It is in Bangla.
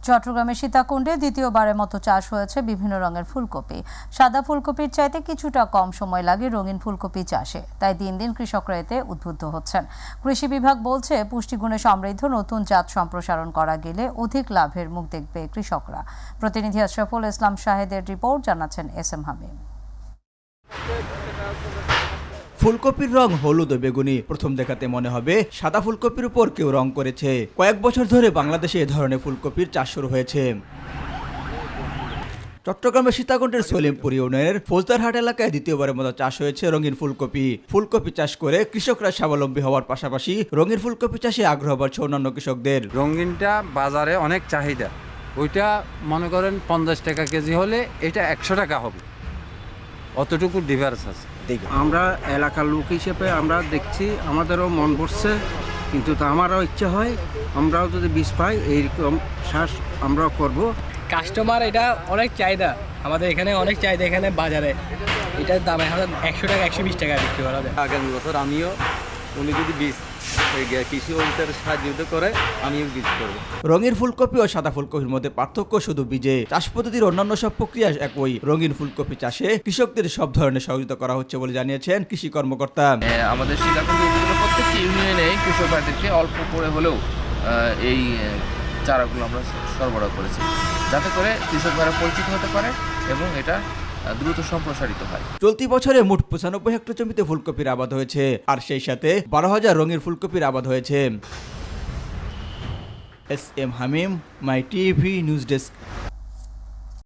চট্টগ্রামের সীতাকুণ্ডে দ্বিতীয়বারের মতো চাষ হয়েছে বিভিন্ন রঙের ফুলকপি। সাদা ফুলকপির চাইতে কিছুটা কম সময় লাগে রঙিন ফুলকপি চাষে, তাই দিন দিন কৃষকরা এতে উদ্বুদ্ধ হচ্ছেন। কৃষি বিভাগ বলছে, পুষ্টিগুণে সমৃদ্ধ নতুন জাত সম্প্রসারণ করা গেলে অধিক লাভের মুখ দেখবে কৃষকরা। প্রতিনিধি আশরাফুল ইসলাম শাহেদের রিপোর্ট, জানাচ্ছেন এস.এম. হামিম। ফুলকপির রং হলুদ ও বেগুনি। প্রথম দেখাতে মনে হবে সাদা ফুলকপির উপর কেউ রং করেছে। কয়েক বছর ধরে বাংলাদেশে এ ধরনের ফুলকপির চাষ শুরু হয়েছে। চট্টগ্রামের সীতাকুণ্ডের সলিমপুর ইউনিয়নের ফৌজদারহাট এলাকায় দ্বিতীয়বারের মতো চাষ হয়েছে রঙিন ফুলকপি। ফুলকপি চাষ করে কৃষকরা স্বাবলম্বী হওয়ার পাশাপাশি রঙিন ফুলকপি চাষে আগ্রহ বাড়ছে অন্যান্য কৃষকদের। রঙিনটা বাজারে অনেক চাহিদা, ওইটা মনে করেন 50 টাকা কেজি হলে এটা 100 টাকা হবে, অতটুকু ডিফারেন্স আছে। আমরা এলাকার লোক হিসেবে আমরা দেখছি, আমাদেরও মন বসছে, কিন্তু আমারও ইচ্ছা হয় আমরাও যদি বীজ পাই এইরকম চাষ আমরাও করব। কাস্টমার এটা অনেক চাহিদা, আমাদের এখানে অনেক চাহিদা, এখানে বাজারে এটার দাম এখন 100 টাকা 120 টাকা বিক্রি করা যায়। আগামী বছর আমিও উনি যদি বীজ কৃষি অফিসের সাহায্য করে আমিও বীজ করবো। রঙিন ফুলকপি ও সাদা ফুলকপির মধ্যে পার্থক্য শুধু বীজে। চাষ পদ্ধতির অন্যান্য সব প্রক্রিয়া একই। রঙিন ফুলকপি চাষে কৃষকদের সব ধরনের সহযোগিতা করা হচ্ছে বলে জানিয়েছেন কৃষি কর্মকর্তা। আমাদের সীতাকুণ্ড উপজেলার প্রত্যেকটি ইউনিয়নে কৃষক ভাইদেরকে অল্প করে হলেও এই চারাগুলো আমরা সরবরাহ করেছি, যাতে করে কৃষক ভাইরা পরিচিত হতে পারে এবং এটা দ্রুত সম্প্রসারিত হয়। চলতি বছরে মোট 95 হেক্টর জমিতে ফুলকপির আবাদ হয়েছে, আর সেই সাথে 12,000 রঙিন ফুলকপির আবাদ হয়েছে। এস.এম. হামিম, মাই টিভি নিউজ ডেস্ক।